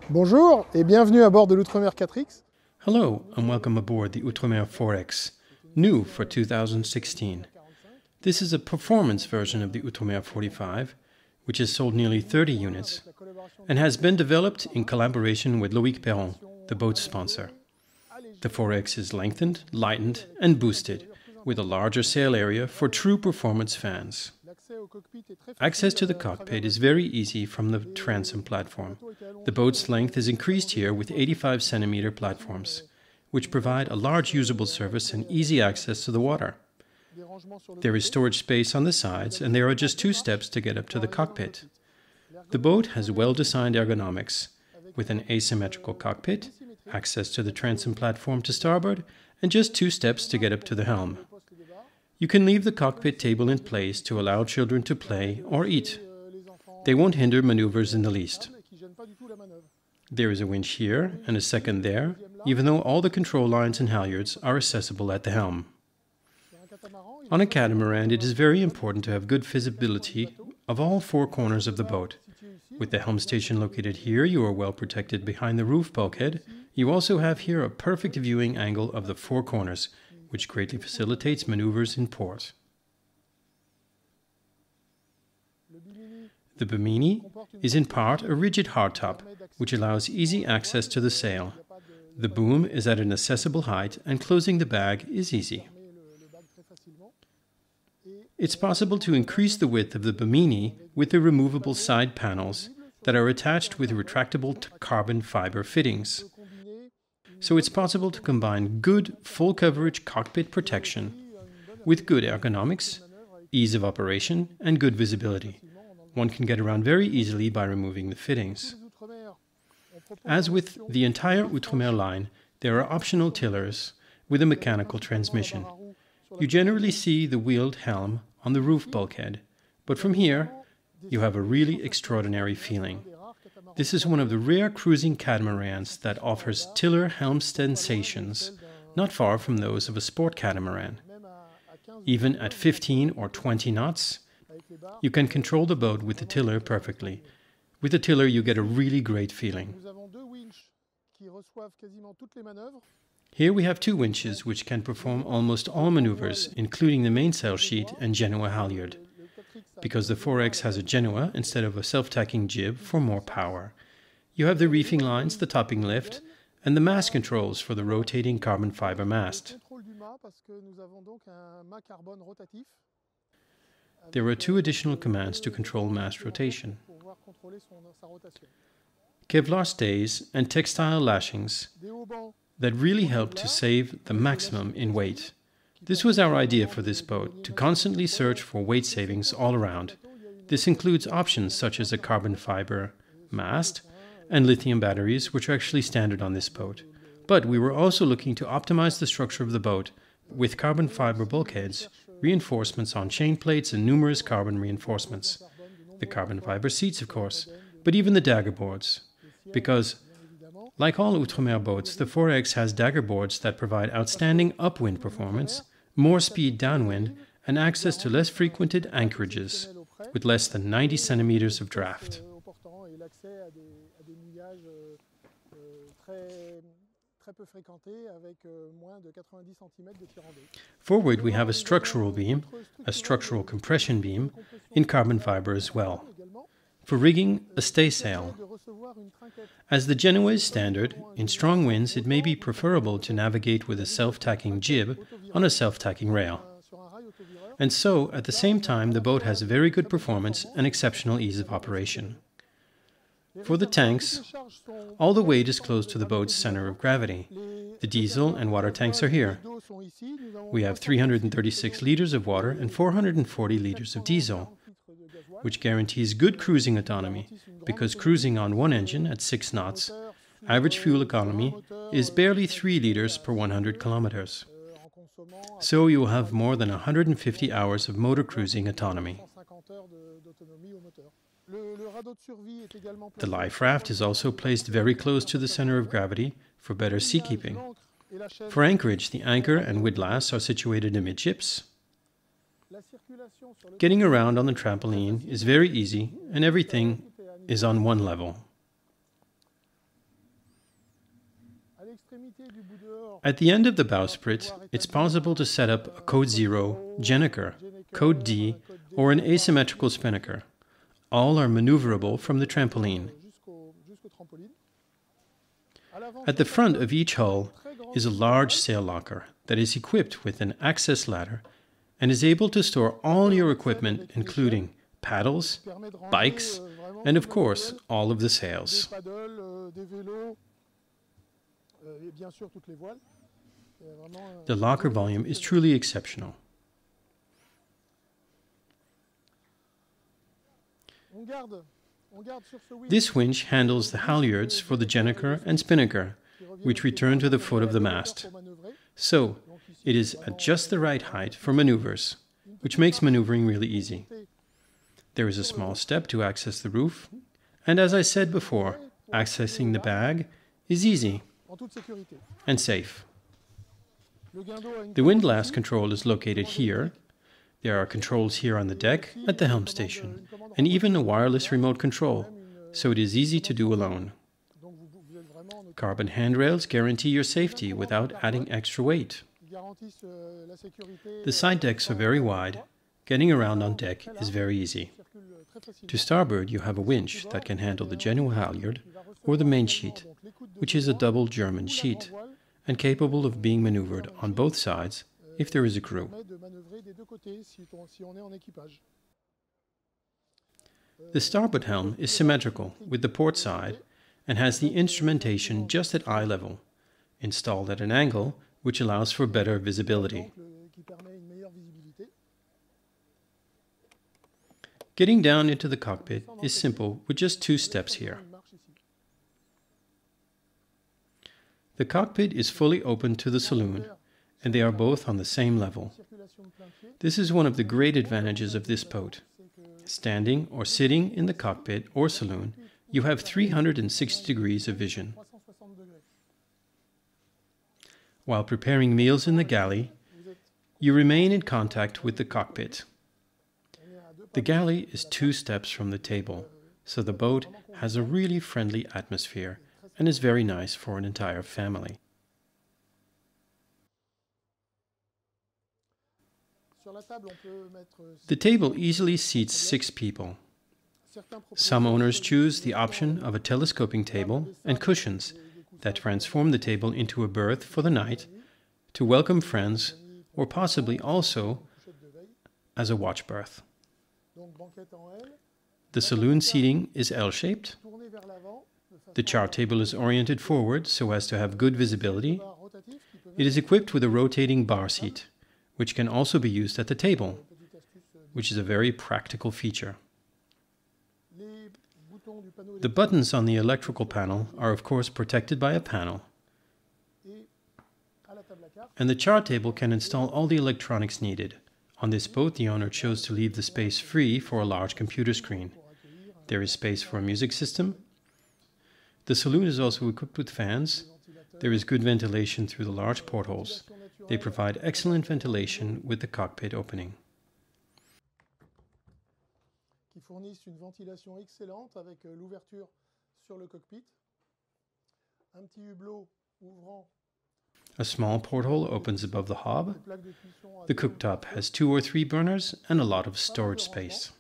Bonjour et bienvenue à bord de l'Outremer 4X. Hello and welcome aboard the OUTREMER 4X, new for 2016. This is a performance version of the OUTREMER 45, which has sold nearly 30 units and has been developed in collaboration with Loïc Perron, the boat sponsor. The 4X is lengthened, lightened and boosted, with a larger sail area for true performance fans. Access to the cockpit is very easy from the transom platform. The boat's length is increased here with 85 centimeter platforms, which provide a large usable surface and easy access to the water. There is storage space on the sides, and there are just 2 steps to get up to the cockpit. The boat has well-designed ergonomics, with an asymmetrical cockpit, access to the transom platform to starboard, and just 2 steps to get up to the helm. You can leave the cockpit table in place to allow children to play or eat. They won't hinder maneuvers in the least. There is a winch here and a second there, even though all the control lines and halyards are accessible at the helm. On a catamaran, it is very important to have good visibility of all 4 corners of the boat. With the helm station located here, you are well protected behind the roof bulkhead. You also have here a perfect viewing angle of the 4 corners, which greatly facilitates maneuvers in port. The Bimini is in part a rigid hardtop, which allows easy access to the sail. The boom is at an accessible height, and closing the bag is easy. It's possible to increase the width of the Bimini with the removable side panels that are attached with retractable carbon fiber fittings. So it's possible to combine good full coverage cockpit protection with good ergonomics, ease of operation, and good visibility. One can get around very easily by removing the fittings. As with the entire OUTREMER line, there are optional tillers with a mechanical transmission. You generally see the wheeled helm on the roof bulkhead, but from here you have a really extraordinary feeling. This is one of the rare cruising catamarans that offers tiller helm sensations, not far from those of a sport catamaran. Even at 15 or 20 knots, you can control the boat with the tiller perfectly. With the tiller, you get a really great feeling. Here we have 2 winches which can perform almost all maneuvers, including the mainsail sheet and Genoa halyard, because the 4X has a Genoa instead of a self-tacking jib for more power. You have the reefing lines, the topping lift, and the mast controls for the rotating carbon fiber mast. There are 2 additional commands to control mast rotation: Kevlar stays and textile lashings that really help to save the maximum in weight. This was our idea for this boat, to constantly search for weight savings all around. This includes options such as a carbon fiber mast and lithium batteries, which are actually standard on this boat. But we were also looking to optimize the structure of the boat with carbon fiber bulkheads, reinforcements on chain plates, and numerous carbon reinforcements. The carbon fiber seats, of course, but even the dagger boards. Because, like all OUTREMER boats, the 4X has dagger boards that provide outstanding upwind performance, more speed downwind, and access to less frequented anchorages, with less than 90 centimeters of draft. Forward we have a structural beam, a structural compression beam, in carbon fiber as well. For rigging, a staysail. As the Genoa is standard, in strong winds it may be preferable to navigate with a self-tacking jib on a self-tacking rail. And so, at the same time, the boat has very good performance and exceptional ease of operation. For the tanks, all the weight is close to the boat's center of gravity. The diesel and water tanks are here. We have 336 liters of water and 440 liters of diesel, which guarantees good cruising autonomy, because cruising on one engine at 6 knots, average fuel economy is barely 3 liters per 100 kilometers. So you will have more than 150 hours of motor cruising autonomy. The life raft is also placed very close to the center of gravity for better seakeeping. For anchorage, the anchor and windlass are situated amidships. Getting around on the trampoline is very easy, and everything is on one level. At the end of the bowsprit, it's possible to set up a code 0 gennaker, code D, or an asymmetrical spinnaker. All are maneuverable from the trampoline. At the front of each hull is a large sail locker that is equipped with an access ladder and is able to store all your equipment, including paddles, bikes, and of course, all of the sails. The locker volume is truly exceptional. This winch handles the halyards for the gennaker and spinnaker, which return to the foot of the mast. So, it is at just the right height for maneuvers, which makes maneuvering really easy. There is a small step to access the roof, and as I said before, accessing the bag is easy and safe. The windlass control is located here. There are controls here on the deck, at the helm station, and even a wireless remote control, so it is easy to do alone. Carbon handrails guarantee your safety without adding extra weight. The side decks are very wide. Getting around on deck is very easy. To starboard, you have a winch that can handle the general halyard or the main sheet, which is a double German sheet, and capable of being maneuvered on both sides if there is a crew. The starboard helm is symmetrical with the port side and has the instrumentation just at eye level, installed at an angle which allows for better visibility. Getting down into the cockpit is simple with just 2 steps here. The cockpit is fully open to the saloon, and they are both on the same level. This is one of the great advantages of this boat. Standing or sitting in the cockpit or saloon, you have 360 degrees of vision. While preparing meals in the galley, you remain in contact with the cockpit. The galley is 2 steps from the table, so the boat has a really friendly atmosphere and is very nice for an entire family. The table easily seats 6 people. Some owners choose the option of a telescoping table and cushions that transform the table into a berth for the night, to welcome friends, or possibly also as a watch berth. The saloon seating is L-shaped. The chart table is oriented forward so as to have good visibility. It is equipped with a rotating bar seat, which can also be used at the table, which is a very practical feature. The buttons on the electrical panel are of course protected by a panel, and the chart table can install all the electronics needed. On this boat, the owner chose to leave the space free for a large computer screen. There is space for a music system. The saloon is also equipped with fans. There is good ventilation through the large portholes. They provide excellent ventilation with the cockpit opening. Fournissent une ventilation excellente avec l'ouverture sur le cockpit. Un petit hublot ouvrant. A small porthole opens above the hob. The cooktop has 2 or 3 burners and a lot of storage space.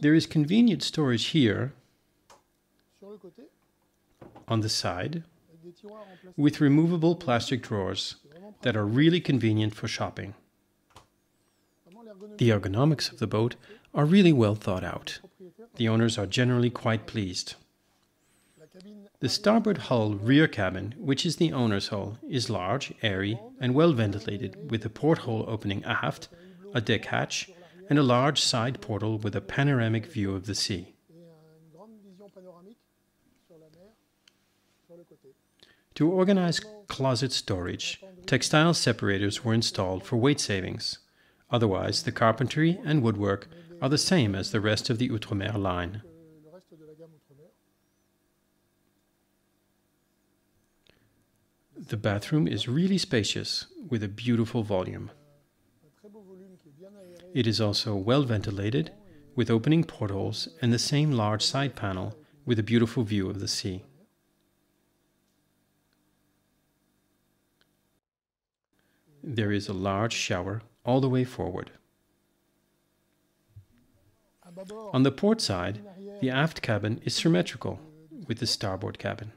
There is convenient storage here on the side with removable plastic drawers that are really convenient for shopping. The ergonomics of the boat are really well thought out. The owners are generally quite pleased. The starboard hull rear cabin, which is the owner's hull, is large, airy, and well ventilated with a porthole opening aft, a deck hatch, and a large side portal with a panoramic view of the sea. To organize closet storage, textile separators were installed for weight savings. Otherwise, the carpentry and woodwork are the same as the rest of the OUTREMER line. The bathroom is really spacious, with a beautiful volume. It is also well ventilated, with opening portholes and the same large side panel with a beautiful view of the sea. There is a large shower all the way forward. On the port side, the aft cabin is symmetrical with the starboard cabin,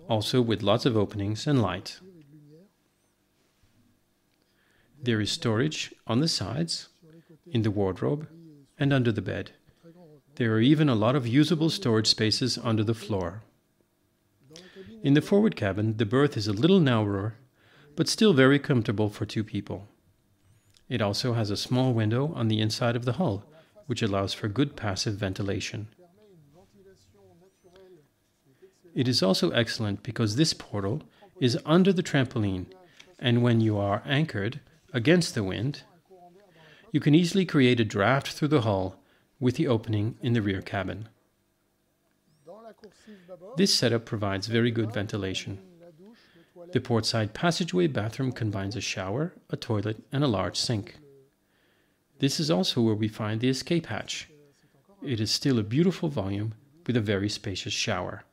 also with lots of openings and light. There is storage on the sides, in the wardrobe, and under the bed. There are even a lot of usable storage spaces under the floor. In the forward cabin, the berth is a little narrower, but still very comfortable for 2 people. It also has a small window on the inside of the hull, which allows for good passive ventilation. It is also excellent because this portal is under the trampoline, and when you are anchored against the wind, you can easily create a draft through the hull with the opening in the rear cabin. This setup provides very good ventilation. The portside passageway bathroom combines a shower, a toilet, and a large sink. This is also where we find the escape hatch. It is still a beautiful volume with a very spacious shower.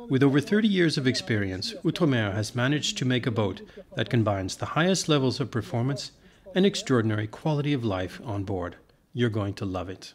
With over 30 years of experience, OUTREMER has managed to make a boat that combines the highest levels of performance and extraordinary quality of life on board. You're going to love it.